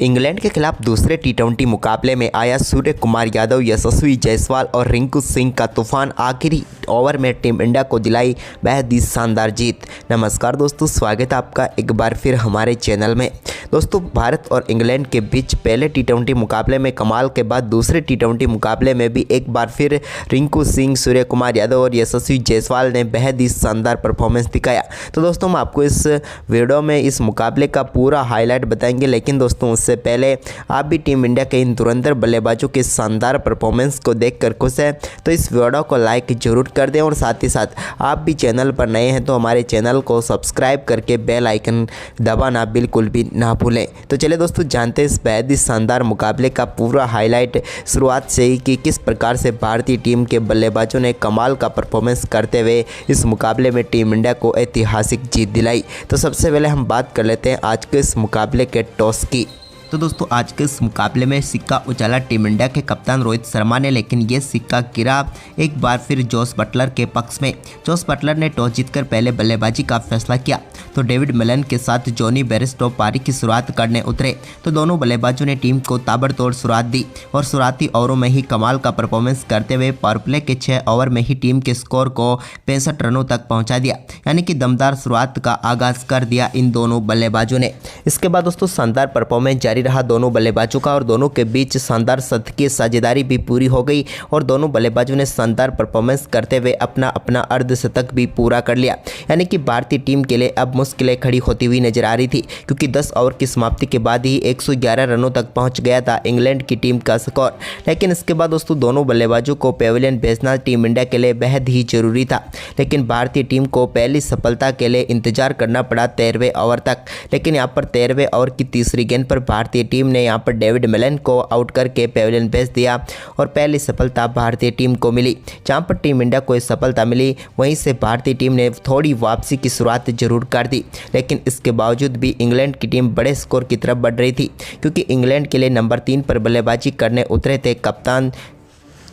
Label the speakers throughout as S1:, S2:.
S1: England के खिलाफ दूसरे टी20 मुकाबले में आया सूर्य कुमार यादव, यशस्वी जायसवाल और रिंकू सिंह का तूफान आखिरी ओवर में टीम इंडिया को दिलाई बेहद ही शानदार जीत। नमस्कार दोस्तों, स्वागत है आपका एक बार फिर हमारे चैनल में। दोस्तों, भारत और इंग्लैंड के बीच पहले टी20 मुकाबले में कमाल के बाद दूसरे टी20 मुकाबले में भी एक बार फिर रिंकू सिंह, सूर्य कुमार यादव और यशस्वी जायसवाल ने बेहद ही शानदार परफॉर्मेंस दिखाया। तो दोस्तों, हम आपको इस वीडियो में इस मुकाबले का पूरा हाईलाइट बताएंगे, लेकिन दोस्तों उससे पहले आप भी टीम इंडिया के इन धुरंधर बल्लेबाजों के शानदार परफॉर्मेंस को देखकर खुश हैं तो इस वीडियो को लाइक जरूर कर दें और साथ ही साथ आप भी चैनल पर नए हैं तो हमारे चैनल को सब्सक्राइब करके बेल आइकन दबाना बिल्कुल भी ना भूलें। तो चलिए दोस्तों, जानते हैं इस बेहद ही शानदार मुकाबले का पूरा हाईलाइट शुरुआत से ही कि किस प्रकार से भारतीय टीम के बल्लेबाजों ने कमाल का परफॉर्मेंस करते हुए इस मुकाबले में टीम इंडिया को ऐतिहासिक जीत दिलाई। तो सबसे पहले हम बात कर लेते हैं आज के इस मुकाबले के टॉस की। तो दोस्तों, आज के इस मुकाबले में सिक्का उछाला टीम इंडिया के कप्तान रोहित शर्मा ने, लेकिन ये सिक्का गिरा एक बार फिर जोस बटलर के पक्ष में। जोस बटलर ने टॉस जीतकर पहले बल्लेबाजी का फैसला किया तो डेविड मिलन के साथ जॉनी बेयरस्टो पारी की शुरुआत करने उतरे तो दोनों बल्लेबाजों ने टीम को ताबड़तोड़ शुरुआत दी और शुरुआती ओवरों में ही कमाल का परफॉर्मेंस करते हुए पावर प्ले के 6 ओवर में ही टीम के स्कोर को 65 रनों तक पहुंचा दिया, यानी कि दमदार शुरुआत का आगाज कर दिया इन दोनों बल्लेबाजों ने। इसके बाद दोस्तों शानदार परफॉर्मेंस जारी रहा दोनों बल्लेबाजों का और दोनों के बीच शानदार शतकीय साझेदारी भी पूरी हो गई और दोनों बल्लेबाजों ने शानदार परफॉर्मेंस करते हुए अपना अपना अर्धशतक भी पूरा कर लिया, यानी कि भारतीय टीम के लिए अब मुश्किलें खड़ी होती हुई नजर आ रही थी, क्योंकि 10 ओवर की समाप्ति के बाद ही 111 रनों तक पहुंच गया था इंग्लैंड की टीम का स्कोर। लेकिन इसके बाद दोस्तों दोनों बल्लेबाजों को पेविलियन भेजना टीम इंडिया के लिए बेहद ही जरूरी था, लेकिन भारतीय टीम को पहली सफलता के लिए इंतजार करना पड़ा 13वें ओवर तक। लेकिन यहाँ पर 13वें ओवर की तीसरी गेंद पर भारतीय टीम ने यहाँ पर डेविड मिलन को आउट करके पेविलियन भेज दिया और पहली सफलता भारतीय टीम को मिली। जहाँ पर टीम इंडिया को सफलता मिली वहीं से भारतीय टीम ने थोड़ी वापसी की शुरुआत जरूर कर दी, लेकिन इसके बावजूद भी इंग्लैंड की टीम बड़े स्कोर की तरफ बढ़ रही थी, क्योंकि इंग्लैंड के लिए नंबर 3 पर बल्लेबाजी करने उतरे थे कप्तान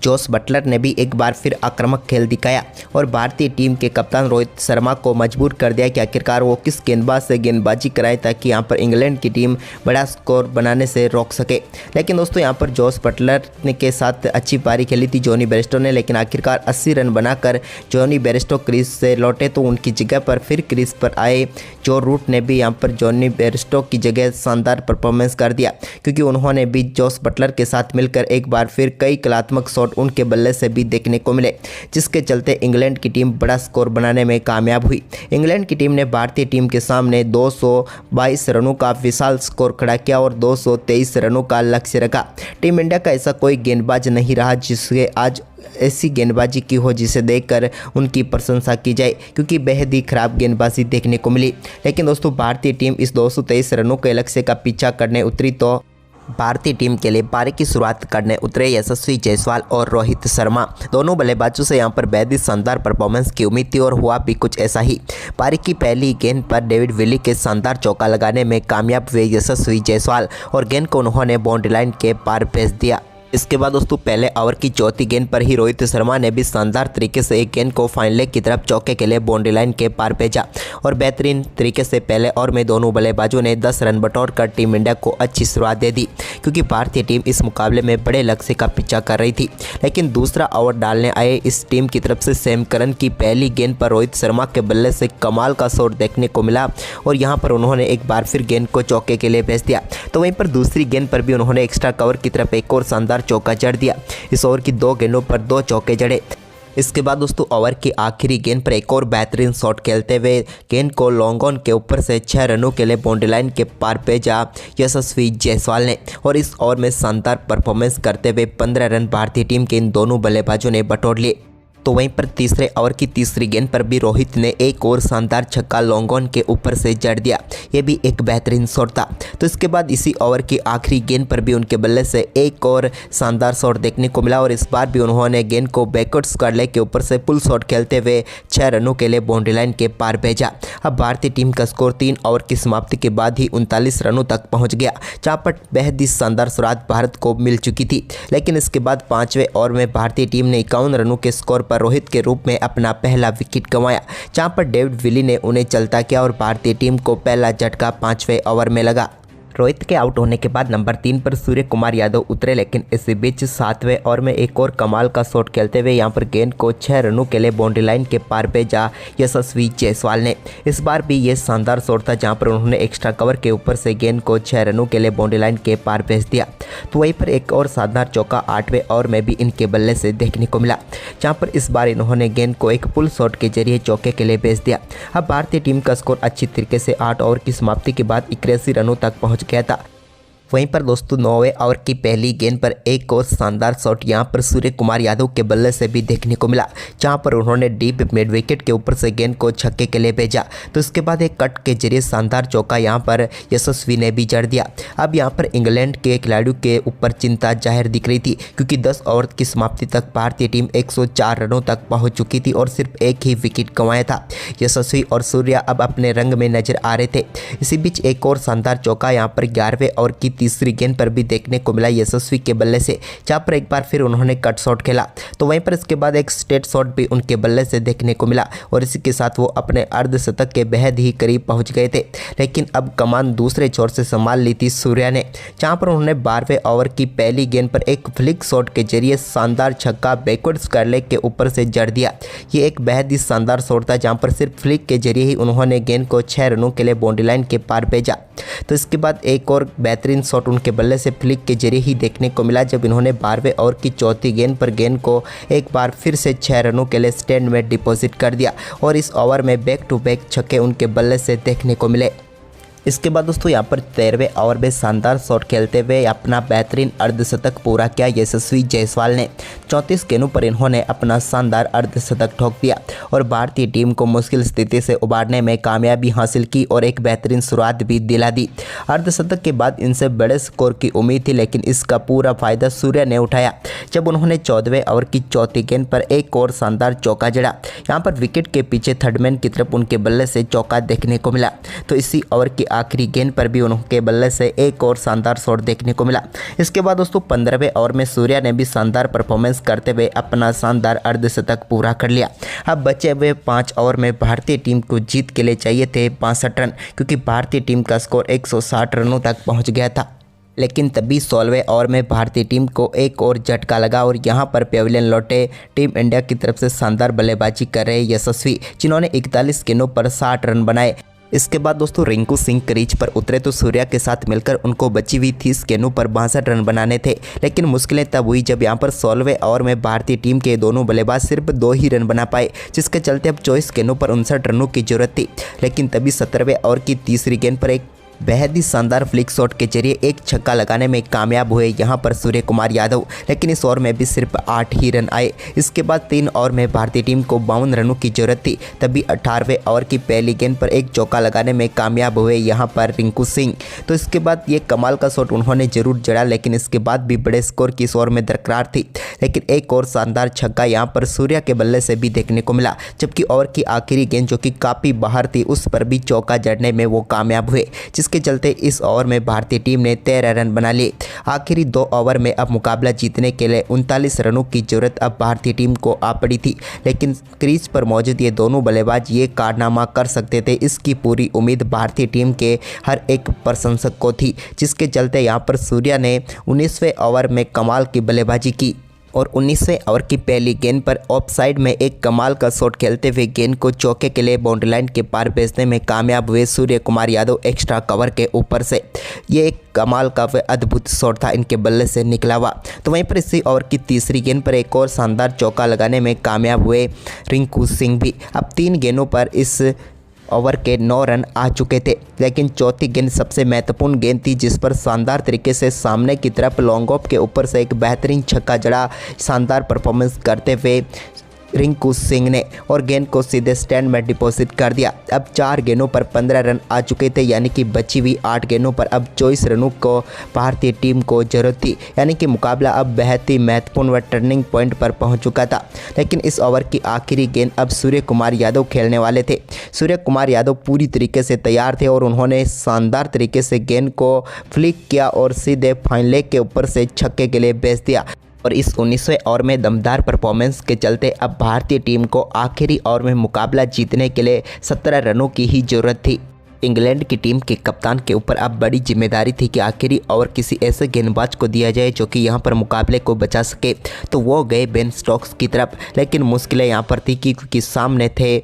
S1: जोस बटलर ने भी एक बार फिर आक्रामक खेल दिखाया और भारतीय टीम के कप्तान रोहित शर्मा को मजबूर कर दिया कि आखिरकार वो किस गेंदबाज से गेंदबाजी कराए ताकि यहाँ पर इंग्लैंड की टीम बड़ा स्कोर बनाने से रोक सके। लेकिन दोस्तों यहाँ पर जोस बटलर ने के साथ अच्छी पारी खेली थी जॉनी बेयरस्टो ने, लेकिन आखिरकार 80 रन बनाकर जॉनी बेयरस्टो क्रीज से लौटे तो उनकी जगह पर फिर क्रीज पर आए जो रूट ने भी यहाँ पर जॉनी बेयरस्टो की जगह शानदार परफॉर्मेंस कर दिया, क्योंकि उन्होंने भी जोस बटलर के साथ मिलकर एक बार फिर कई कलात्मक शॉट उनके बल्ले से भी देखने को मिले, जिसके चलते इंग्लैंड की टीम बड़ा स्कोर बनाने में कामयाब हुई। इंग्लैंड की टीम ने भारतीय टीम के सामने 222 रनों का विशाल स्कोर खड़ा किया और 223 रनों का लक्ष्य रखा। टीम इंडिया का ऐसा कोई गेंदबाज नहीं रहा जिसके आज ऐसी गेंदबाजी की हो जिसे देखकर उनकी प्रशंसा की जाए, क्योंकि बेहद ही खराब गेंदबाजी देखने को मिली। लेकिन दोस्तों भारतीय टीम इस 223 रनों के लक्ष्य का पीछा करने उतरी तो भारतीय टीम के लिए पारी की शुरुआत करने उतरे यशस्वी जायसवाल और रोहित शर्मा। दोनों बल्लेबाजों से यहां पर बेहद ही शानदार परफॉर्मेंस की उम्मीद थी और हुआ भी कुछ ऐसा ही। पारी की पहली गेंद पर डेविड विली के शानदार चौका लगाने में कामयाब हुए यशस्वी जायसवाल और गेंद को उन्होंने बाउंड्री लाइन के पार भेज दिया। इसके बाद दोस्तों पहले ओवर की चौथी गेंद पर ही रोहित शर्मा ने भी शानदार तरीके से एक गेंद को फाइन लेग की तरफ चौके के लिए बाउंड्री लाइन के पार भेजा और बेहतरीन तरीके से पहले ओवर में दोनों बल्लेबाजों ने 10 रन बटोर कर टीम इंडिया को अच्छी शुरुआत दे दी, क्योंकि भारतीय टीम इस मुकाबले में बड़े लक्ष्य का पीछा कर रही थी। लेकिन दूसरा ओवर डालने आए इस टीम की तरफ से सैम करन की पहली गेंद पर रोहित शर्मा के बल्ले से कमाल का शॉट देखने को मिला और यहाँ पर उन्होंने एक बार फिर गेंद को चौके के लिए भेज दिया। तो वहीं पर दूसरी गेंद पर भी उन्होंने एक्स्ट्रा कवर की तरफ एक और शानदार चौका जड़ दिया। इस ओवर की 2 गेंदों पर 2 चौके जड़े। इसके बाद दोस्तों ओवर की आखिरी गेंद पर एक और बेहतरीन शॉट खेलते हुए गेंद को लॉन्ग ऑन के ऊपर से 6 रनों के लिए बाउंड्री लाइन के पार भेजा यशस्वी जायसवाल ने और इस ओवर में शानदार परफॉर्मेंस करते हुए 15 रन भारतीय टीम के इन दोनों बल्लेबाजों ने बटोर लिए। तो वहीं पर तीसरे ओवर की तीसरी गेंद पर भी रोहित ने एक और शानदार छक्का लॉन्ग ऑन के ऊपर से जड़ दिया, ये भी एक बेहतरीन शॉट था। तो इसके बाद इसी ओवर की आखिरी गेंद पर भी उनके बल्ले से एक और शानदार शॉट देखने को मिला और इस बार भी उन्होंने गेंद को बैकवर्ड स्क्वायर के ऊपर से पुल शॉट खेलते हुए 6 रनों के लिए बाउंड्री लाइन के पार भेजा। अब भारतीय टीम का स्कोर 3 ओवर की समाप्ति के बाद ही 39 रनों तक पहुँच गया, जहाँ पर बेहद ही शानदार शुरुआत भारत को मिल चुकी थी। लेकिन इसके बाद 5वें ओवर में भारतीय टीम ने 51 रनों के स्कोर पर रोहित के रूप में अपना पहला विकेट गंवाया, जहां पर डेविड विली ने उन्हें चलता किया और भारतीय टीम को पहला झटका 5वें ओवर में लगा। रोहित के आउट होने के बाद नंबर 3 पर सूर्य कुमार यादव उतरे, लेकिन इसी बीच 7वें ओवर में एक और कमाल का शॉट खेलते हुए यहां पर गेंद को 6 रनों के लिए बाउंड्री लाइन के पार भेजा यशस्वी जायसवाल ने। इस बार भी ये शानदार शॉट था जहां पर उन्होंने एक्स्ट्रा कवर के ऊपर से गेंद को 6 रनों के लिए बाउंड्री लाइन के पार भेज दिया। तो वहीं पर एक और शानदार चौका 8वें ओवर में भी इनके बल्ले से देखने को मिला, जहां पर इस बार इन्होंने गेंद को एक पुल शॉट के जरिए चौके के लिए भेज दिया। अब भारतीय टीम का स्कोर अच्छी तरीके से 8 ओवर की समाप्ति के बाद 81 रनों तक पहुंच गया था। वहीं पर दोस्तों 9वें ओवर की पहली गेंद पर एक और शानदार शॉट यहां पर सूर्य कुमार यादव के बल्ले से भी देखने को मिला, जहां पर उन्होंने डीप मिड विकेट के ऊपर से गेंद को छक्के के लिए भेजा। तो इसके बाद एक कट के जरिए शानदार चौका यहां पर यशस्वी ने भी जड़ दिया। अब यहां पर इंग्लैंड के खिलाड़ियों के ऊपर चिंता जाहिर दिख रही थी, क्योंकि 10 ओवर की समाप्ति तक भारतीय टीम 104 रनों तक पहुँच चुकी थी और सिर्फ एक ही विकेट गंवाया था। यशस्वी और सूर्या अब अपने रंग में नजर आ रहे थे। इसी बीच एक और शानदार चौका यहाँ पर 11वें ओवर की तीसरी गेंद पर भी देखने को मिला यशस्वी के बल्ले से, जहां पर एक बार फिर उन्होंने कट शॉट खेला। तो वहीं पर इसके बाद एक स्ट्रेट शॉट भी उनके बल्ले से देखने को मिला और इसी के साथ वो अपने अर्धशतक के बेहद ही करीब पहुंच गए थे। लेकिन अब कमान दूसरे छोर से संभाल ली थी सूर्या ने, जहां पर उन्होंने 12वें ओवर की पहली गेंद पर एक फ्लिक शॉट के जरिए शानदार छक्का बैकवर्ड स्क्वायर लेग के ऊपर से जड़ दिया। ये एक बेहद ही शानदार शॉट था, जहां पर सिर्फ फ्लिक के जरिए ही उन्होंने गेंद को 6 रनों के लिए बाउंड्री लाइन के पार भेजा। तो इसके बाद एक और बेहतरीन शॉट उनके बल्ले से फ्लिक के जरिए ही देखने को मिला, जब इन्होंने 12वें ओवर की चौथी गेंद पर गेंद को एक बार फिर से 6 रनों के लिए स्टैंड में डिपॉजिट कर दिया और इस ओवर में बैक टू बैक छक्के उनके बल्ले से देखने को मिले। इसके बाद दोस्तों यहाँ पर 13वें ओवर में शानदार शॉट खेलते हुए अपना बेहतरीन अर्धशतक पूरा किया यशस्वी जायसवाल ने। 34 गेंदों पर इन्होंने अपना शानदार अर्धशतक ठोक दिया और भारतीय टीम को मुश्किल स्थिति से उबारने में कामयाबी हासिल की और एक बेहतरीन शुरुआत भी दिला दी। अर्धशतक के बाद इनसे बड़े स्कोर की उम्मीद थी, लेकिन इसका पूरा फायदा सूर्य ने उठाया, जब उन्होंने 14वें ओवर की चौथी गेंद पर एक और शानदार चौका जड़ा। यहाँ पर विकेट के पीछे थर्डमैन की तरफ उनके बल्ले से चौका देखने को मिला। तो इसी ओवर की आखिरी गेंद पर भी उनके बल्ले से एक और शानदार शॉट देखने को मिला। इसके बाद दोस्तों 15वें ओवर में सूर्या ने भी शानदार परफॉर्मेंस करते हुए अपना शानदार अर्धशतक पूरा कर लिया। अब बचे हुए 5 ओवर में भारतीय टीम को जीत के लिए चाहिए थे 65 रन, क्योंकि भारतीय टीम का स्कोर 160 रनों तक पहुंच गया था। लेकिन तभी 16वें ओवर में भारतीय टीम को एक और झटका लगा और यहां पर पेविलियन लौटे टीम इंडिया की तरफ से शानदार बल्लेबाजी कर रहे यशस्वी, जिन्होंने 41 गेंदों पर 60 रन बनाए। इसके बाद दोस्तों रिंकू सिंह क्रीज पर उतरे तो सूर्या के साथ मिलकर उनको बची हुई 30 गेंदों पर 62 रन बनाने थे। लेकिन मुश्किलें तब हुई जब यहां पर 16वें ओवर में भारतीय टीम के दोनों बल्लेबाज सिर्फ 2 ही रन बना पाए, जिसके चलते अब 24 गेंदों पर 59 रनों की जरूरत थी। लेकिन तभी 17वें ओवर की तीसरी गेंद पर एक बेहद ही शानदार फ्लिक शॉट के जरिए एक छक्का लगाने में कामयाब हुए यहां पर सूर्य कुमार यादव, लेकिन इस ओवर में भी सिर्फ 8 ही रन आए। इसके बाद 3 ओवर में भारतीय टीम को 52 रनों की जरूरत थी। तभी 18वें ओवर की पहली गेंद पर एक चौका लगाने में कामयाब हुए यहां पर रिंकू सिंह। तो इसके बाद ये कमाल का शॉट उन्होंने जरूर जड़ा, लेकिन इसके बाद भी बड़े स्कोर की इस ओवर में दरकार थी। लेकिन एक और शानदार छक्का यहाँ पर सूर्या के बल्ले से भी देखने को मिला, जबकि ओवर की आखिरी गेंद जो कि काफ़ी बाहर थी उस पर भी चौका जड़ने में वो कामयाब हुए, जिसके चलते इस ओवर में भारतीय टीम ने 13 रन बना लिए। आखिरी 2 ओवर में अब मुकाबला जीतने के लिए 39 रनों की जरूरत अब भारतीय टीम को आ पड़ी थी, लेकिन क्रीज पर मौजूद ये दोनों बल्लेबाज ये कारनामा कर सकते थे, इसकी पूरी उम्मीद भारतीय टीम के हर एक प्रशंसक को थी, जिसके चलते यहाँ पर सूर्या ने 19वें ओवर में कमाल की बल्लेबाजी की और 19वें ओवर की पहली गेंद पर ऑफ साइड में एक कमाल का शॉट खेलते हुए गेंद को चौके के लिए बाउंड्री लाइन के पार भेजने में कामयाब हुए सूर्य कुमार यादव एक्स्ट्रा कवर के ऊपर से। ये एक कमाल का अद्भुत शॉट था इनके बल्ले से निकला हुआ। तो वहीं पर इसी ओवर की तीसरी गेंद पर एक और शानदार चौका लगाने में कामयाब हुए रिंकू सिंह भी। अब 3 गेंदों पर इस ओवर के 9 रन आ चुके थे, लेकिन चौथी गेंद सबसे महत्वपूर्ण गेंद थी, जिस पर शानदार तरीके से सामने की तरफ लॉन्ग ऑफ के ऊपर से एक बेहतरीन छक्का जड़ा शानदार परफॉर्मेंस करते हुए रिंकू सिंह ने और गेंद को सीधे स्टैंड में डिपॉजिट कर दिया। अब 4 गेंदों पर 15 रन आ चुके थे, यानी कि बची हुई 8 गेंदों पर अब 24 रनों को भारतीय टीम को जरूरत थी, यानी कि मुकाबला अब बेहद ही महत्वपूर्ण व टर्निंग पॉइंट पर पहुंच चुका था। लेकिन इस ओवर की आखिरी गेंद अब सूर्य कुमार यादव खेलने वाले थे। सूर्य कुमार यादव पूरी तरीके से तैयार थे और उन्होंने शानदार तरीके से गेंद को फ्लिक किया और सीधे फाइन लेग के ऊपर से छक्के के लिए भेज दिया। और इस 19वें ओवर में दमदार परफॉर्मेंस के चलते अब भारतीय टीम को आखिरी ओवर में मुकाबला जीतने के लिए 17 रनों की ही जरूरत थी। इंग्लैंड की टीम के कप्तान के ऊपर अब बड़ी जिम्मेदारी थी कि आखिरी ओवर किसी ऐसे गेंदबाज को दिया जाए जो कि यहाँ पर मुकाबले को बचा सके। तो वो गए बेन स्टोक्स की तरफ, लेकिन मुश्किलें यहाँ पर थी क्योंकि सामने थे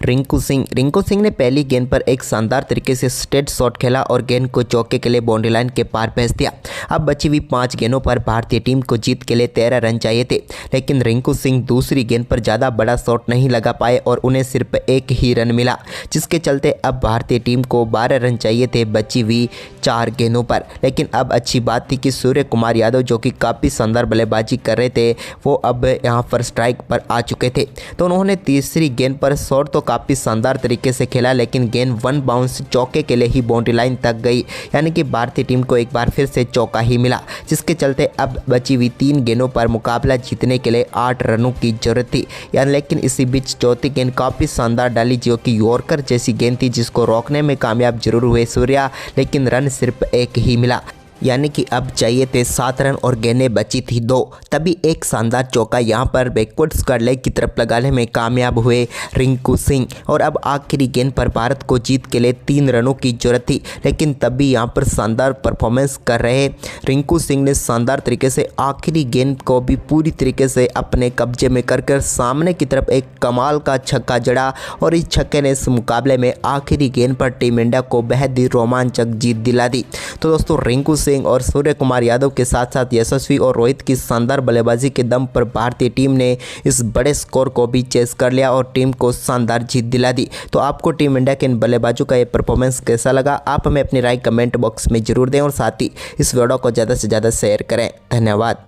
S1: रिंकू सिंह ने पहली गेंद पर एक शानदार तरीके से स्ट्रेट शॉट खेला और गेंद को चौके के लिए बाउंड्री लाइन के पार भेज दिया। अब बची हुई 5 गेंदों पर भारतीय टीम को जीत के लिए 13 रन चाहिए थे, लेकिन रिंकू सिंह दूसरी गेंद पर ज़्यादा बड़ा शॉट नहीं लगा पाए और उन्हें सिर्फ 1 ही रन मिला, जिसके चलते अब भारतीय टीम को 12 रन चाहिए थे बची हुई 4 गेंदों पर। लेकिन अब अच्छी बात थी कि सूर्य कुमार यादव जो कि काफ़ी शानदार बल्लेबाजी कर रहे थे वो अब यहाँ पर स्ट्राइक पर आ चुके थे। तो उन्होंने तीसरी गेंद पर शॉट तो काफ़ी शानदार तरीके से खेला, लेकिन गेंद 1 बाउंस चौके के लिए ही बाउंड्री लाइन तक गई, यानी कि भारतीय टीम को एक बार फिर से चौका ही मिला, जिसके चलते अब बची हुई 3 गेंदों पर मुकाबला जीतने के लिए 8 रनों की जरूरत थी। यानी लेकिन इसी बीच चौथी गेंद काफ़ी शानदार डाली जो कि यॉर्कर जैसी गेंद थी, जिसको रोकने में कामयाब जरूर हुए सूर्या, लेकिन रन सिर्फ 1 ही मिला। यानी कि अब चाहिए थे 7 रन और गेंदें बची थी 2। तभी एक शानदार चौका यहाँ पर बैकवर्ड स्क्वायर लेग की तरफ लगाने में कामयाब हुए रिंकू सिंह, और अब आखिरी गेंद पर भारत को जीत के लिए 3 रनों की जरूरत थी। लेकिन तब भी यहाँ पर शानदार परफॉर्मेंस कर रहे रिंकू सिंह ने शानदार तरीके से आखिरी गेंद को भी पूरी तरीके से अपने कब्जे में कर सामने की तरफ एक कमाल का छक्का जड़ा, और इस छक्के ने इस मुकाबले में आखिरी गेंद पर टीम इंडिया को बेहद ही रोमांचक जीत दिला दी। तो दोस्तों रिंकू सिंह और सूर्य कुमार यादव के साथ साथ यशस्वी और रोहित की शानदार बल्लेबाजी के दम पर भारतीय टीम ने इस बड़े स्कोर को भी चेस कर लिया और टीम को शानदार जीत दिला दी। तो आपको टीम इंडिया के इन बल्लेबाजों का ये परफॉर्मेंस कैसा लगा, आप हमें अपनी राय कमेंट बॉक्स में जरूर दें और साथ ही इस वीडियो को ज़्यादा से ज़्यादा शेयर करें। धन्यवाद।